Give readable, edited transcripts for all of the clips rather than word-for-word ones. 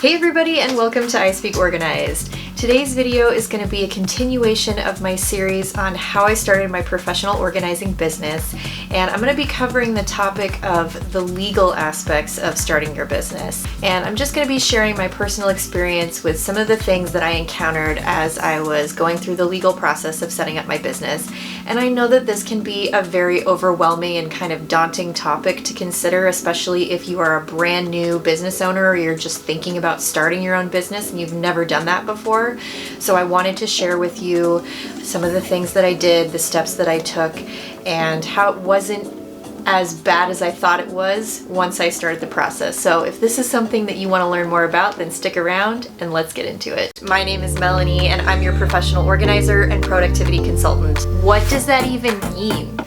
Hey everybody, and welcome to I Speak Organized. Today's video is going to be a continuation of my series on how I started my professional organizing business, and I'm going to be covering the topic of the legal aspects of starting your business. And I'm just going to be sharing my personal experience with some of the things that I encountered as I was going through the legal process of setting up my business. And I know that this can be a very overwhelming and kind of daunting topic to consider, especially if you are a brand new business owner or you're just thinking about starting your own business and you've never done that before. So I wanted to share with you some of the things that I did, the steps that I took, and how it wasn't as bad as I thought it was once I started the process. So if this is something that you want to learn more about, then stick around and let's get into it. My name is Melanie and I'm your professional organizer and productivity consultant. What does that even mean?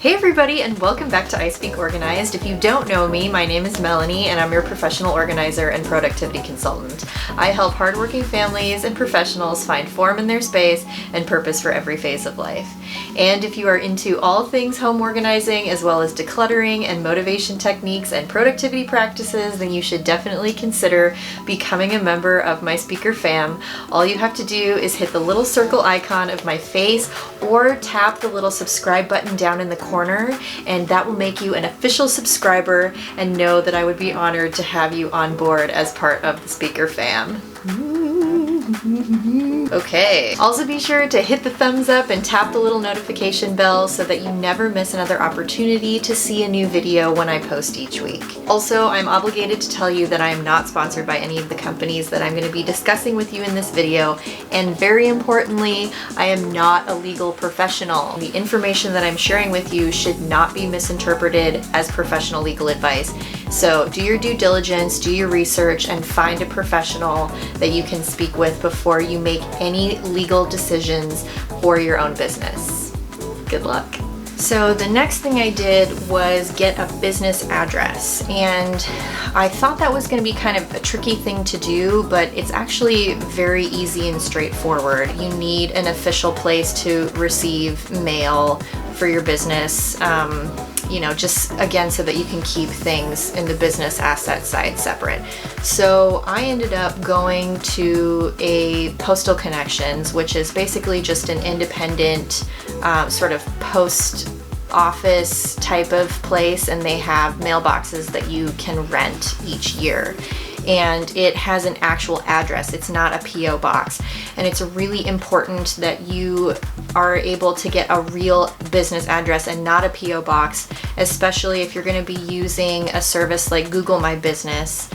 Hey everybody, and welcome back to I Speak Organized. If you don't know me, my name is Melanie and I'm your professional organizer and productivity consultant. I help hardworking families and professionals find form in their space and purpose for every phase of life. And if you are into all things home organizing as well as decluttering and motivation techniques and productivity practices, then you should definitely consider becoming a member of my speaker fam. All you have to do is hit the little circle icon of my face or tap the little subscribe button down in the corner, and that will make you an official subscriber, and know that I would be honored to have you on board as part of the speaker fam. Okay. Also be sure to hit the thumbs up and tap the little notification bell so that you never miss another opportunity to see a new video when I post each week. Also, I'm obligated to tell you that I am not sponsored by any of the companies that I'm going to be discussing with you in this video, and very importantly, I am not a legal professional. The information that I'm sharing with you should not be misinterpreted as professional legal advice. So do your due diligence, do your research, and find a professional that you can speak with before you make any legal decisions for your own business. Good luck. So the next thing I did was get a business address, and I thought that was going to be kind of a tricky thing to do, but it's actually very easy and straightforward. You need an official place to receive mail for your business, just again so that you can keep things in the business asset side separate. So I ended up going to a postal connections, which is basically just an independent sort of post office type of place, and they have mailboxes that you can rent each year. And it has an actual address. It's not a P.O. box. And it's really important that you are able to get a real business address and not a P.O. box, especially if you're going to be using a service like Google My Business.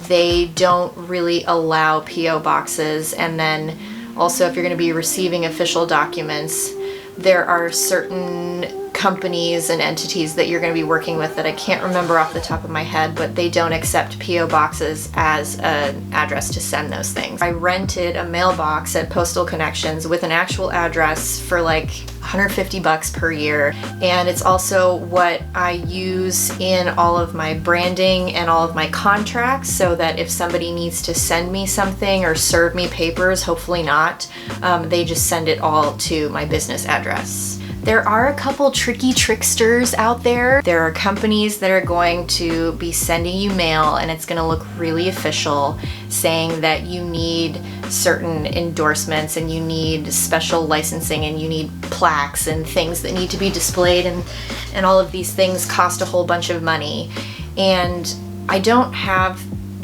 They don't really allow P.O. boxes. And then also, if you're going to be receiving official documents, there are certain companies and entities that you're going to be working with that I can't remember off the top of my head, but they don't accept P.O. boxes as an address to send those things. I rented a mailbox at Postal Connections with an actual address for like $150 per year, and it's also what I use in all of my branding and all of my contracts, so that if somebody needs to send me something or serve me papers, hopefully not, they just send it all to my business address. There are a couple tricky tricksters out there. There are companies that are going to be sending you mail and it's going to look really official, saying that you need certain endorsements and you need special licensing and you need plaques and things that need to be displayed, and all of these things cost a whole bunch of money. And I don't have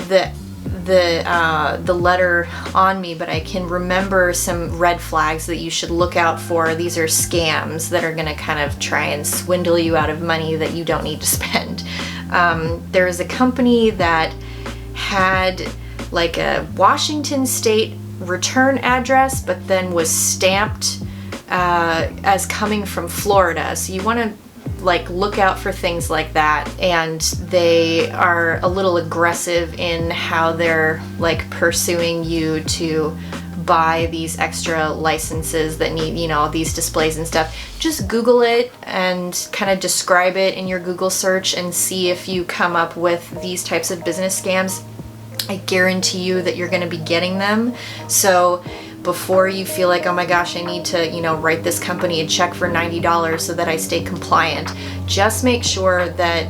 the letter on me, but I can remember some red flags that you should look out for. These are scams that are going to kind of try and swindle you out of money that you don't need to spend. There is a company that had like a Washington State return address, but then was stamped as coming from Florida. So you want to look out for things like that, and they are a little aggressive in how they're pursuing you to buy these extra licenses that need, these displays and stuff, just Google it and kind of describe it in your Google search and see if you come up with these types of business scams. I guarantee you that you're going to be getting them. So before you feel like, oh my gosh, I need to, write this company a check for $90 so that I stay compliant, just make sure that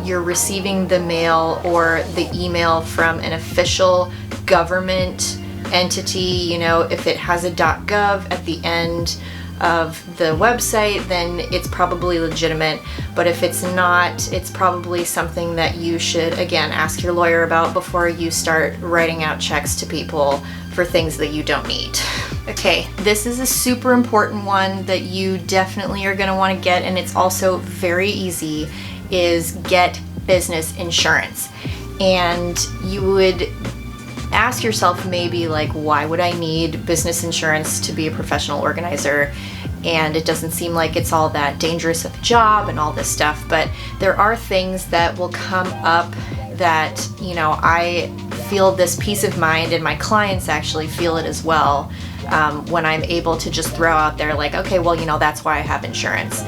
you're receiving the mail or the email from an official government entity. If it has a .gov at the end of the website, then it's probably legitimate. But if it's not, it's probably something that you should, again, ask your lawyer about before you start writing out checks to people for things that you don't need. Okay, this is a super important one that you definitely are going to want to get, and it's also very easy, is get business insurance. And you would ask yourself maybe like, why would I need business insurance to be a professional organizer? And it doesn't seem like it's all that dangerous of a job and all this stuff, but there are things that will come up that, I feel this peace of mind, and my clients actually feel it as well, when I'm able to just throw out there like, okay, well, that's why I have insurance.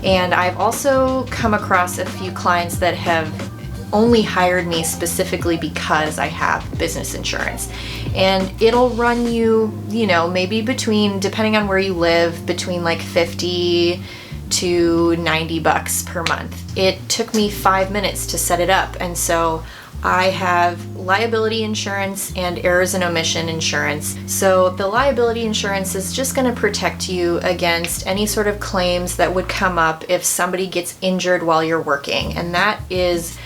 And I've also come across a few clients that have only hired me specifically because I have business insurance. And it'll run you, maybe between, depending on where you live, between like $50 to $90 per month. It took me 5 minutes to set it up. And so I have liability insurance and errors and omission insurance. So the liability insurance is just going to protect you against any sort of claims that would come up if somebody gets injured while you're working. And that is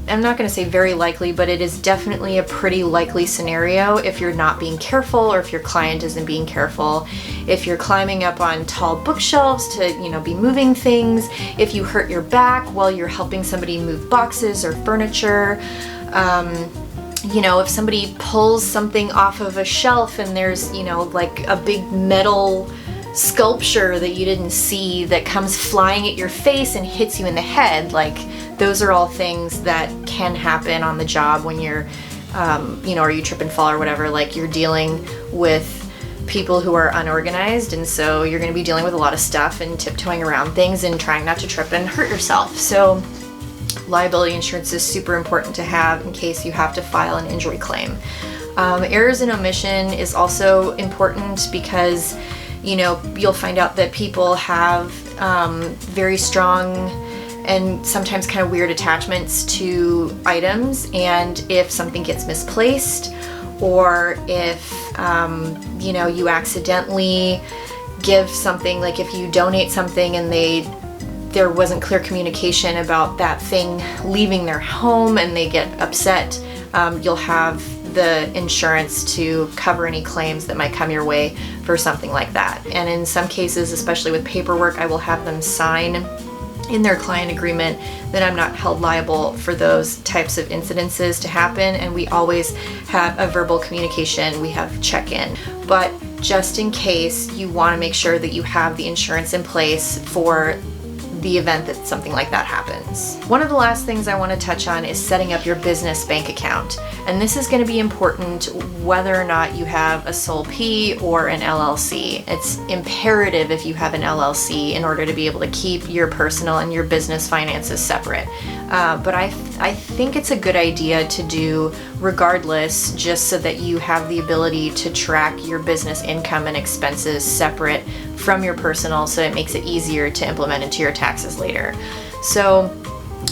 I'm not going to say very likely, but it is definitely a pretty likely scenario if you're not being careful, or if your client isn't being careful, if you're climbing up on tall bookshelves to, be moving things, if you hurt your back while you're helping somebody move boxes or furniture, if somebody pulls something off of a shelf and there's, like a big metal sculpture that you didn't see that comes flying at your face and hits you in the head, like those are all things that can happen on the job when you're, or you trip and fall or whatever, like you're dealing with people who are unorganized, and so you're going to be dealing with a lot of stuff and tiptoeing around things and trying not to trip and hurt yourself. So liability insurance is super important to have in case you have to file an injury claim. Errors and omission is also important because you'll find out that people have very strong and sometimes kind of weird attachments to items, and if something gets misplaced, or if you accidentally give something, like if you donate something and there wasn't clear communication about that thing leaving their home and they get upset, you'll have the insurance to cover any claims that might come your way for something like that. And in some cases, especially with paperwork, I will have them sign in their client agreement that I'm not held liable for those types of incidences to happen, and we always have a verbal communication, we have check-in. But just in case, you want to make sure that you have the insurance in place for the event that something like that happens. One of the last things I want to touch on is setting up your business bank account. And this is going to be important whether or not you have a sole P or an LLC. It's imperative if you have an LLC in order to be able to keep your personal and your business finances separate. But I think it's a good idea to do regardless, just so that you have the ability to track your business income and expenses separate from your personal, so it makes it easier to implement into your taxes later. So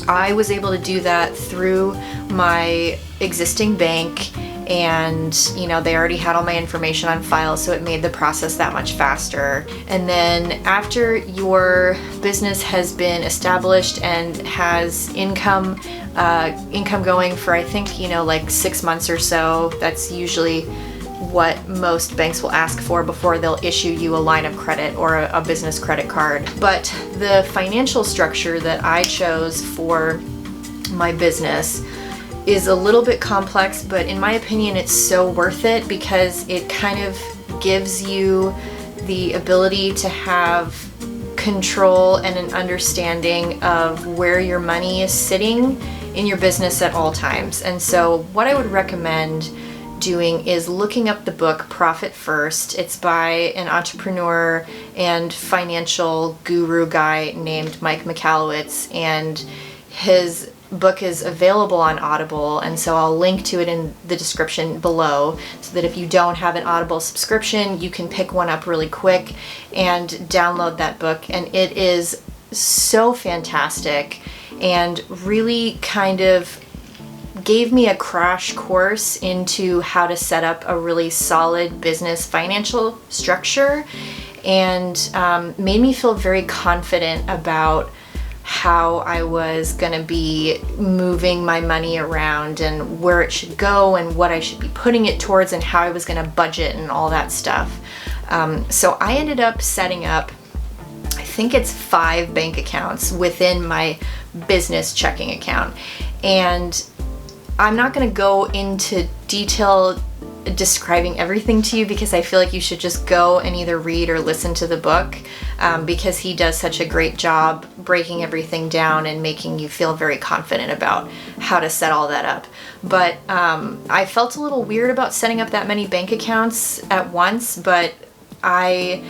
I was able to do that through my existing bank, and they already had all my information on file, so it made the process that much faster. And then after your business has been established and has income going for, I think, like 6 months or so, that's usually what most banks will ask for before they'll issue you a line of credit or a business credit card. But the financial structure that I chose for my business is a little bit complex, but in my opinion, it's so worth it because it kind of gives you the ability to have control and an understanding of where your money is sitting in your business at all times. And so what I would recommend doing is looking up the book Profit First. It's by an entrepreneur and financial guru guy named Mike Michalowicz, and his book is available on Audible, and so I'll link to it in the description below so that if you don't have an Audible subscription, you can pick one up really quick and download that book. And it is so fantastic and really kind of gave me a crash course into how to set up a really solid business financial structure, and made me feel very confident about how I was going to be moving my money around and where it should go and what I should be putting it towards and how I was going to budget and all that stuff. So I ended up setting up, I think it's 5 bank accounts within my business checking account. And I'm not going to go into detail describing everything to you because I feel like you should just go and either read or listen to the book, because he does such a great job breaking everything down and making you feel very confident about how to set all that up. But I felt a little weird about setting up that many bank accounts at once, but I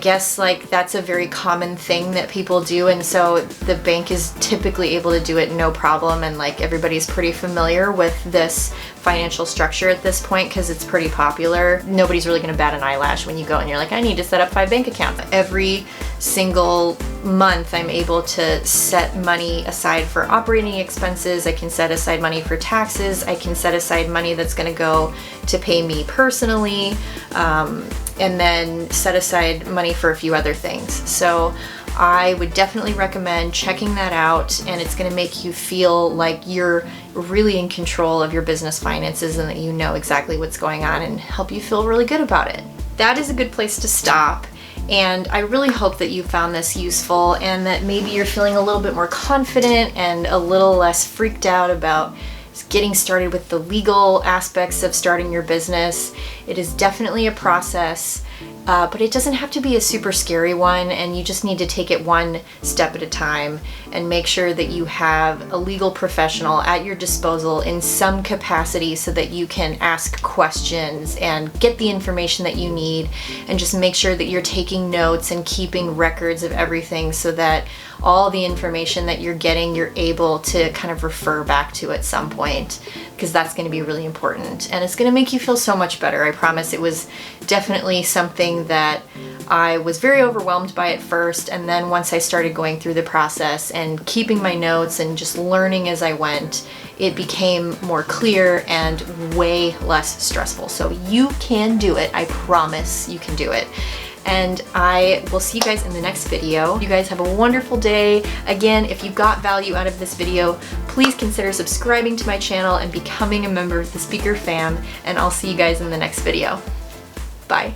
guess like that's a very common thing that people do, and so the bank is typically able to do it no problem, and like everybody's pretty familiar with this financial structure at this point because it's pretty popular. Nobody's really going to bat an eyelash when you go and you're like, I need to set up 5 bank accounts. Every single month I'm able to set money aside for operating expenses. I can set aside money for taxes. I can set aside money that's going to go to pay me personally, and then set aside money for a few other things. So I would definitely recommend checking that out, and it's going to make you feel like you're really in control of your business finances and that you know exactly what's going on, and help you feel really good about it. That is a good place to stop, and I really hope that you found this useful and that maybe you're feeling a little bit more confident and a little less freaked out about getting started with the legal aspects of starting your business. It is definitely a process, but it doesn't have to be a super scary one, and you just need to take it one step at a time and make sure that you have a legal professional at your disposal in some capacity so that you can ask questions and get the information that you need, and just make sure that you're taking notes and keeping records of everything so that all the information that you're getting, you're able to kind of refer back to at some point, because that's going to be really important. And it's going to make you feel so much better. I promise. It was definitely something that I was very overwhelmed by at first, and then once I started going through the process and keeping my notes and just learning as I went, it became more clear and way less stressful. So you can do it. I promise you can do it. And I will see you guys in the next video. You guys have a wonderful day. Again, if you got value out of this video, please consider subscribing to my channel and becoming a member of the Speaker Fam, and I'll see you guys in the next video. Bye.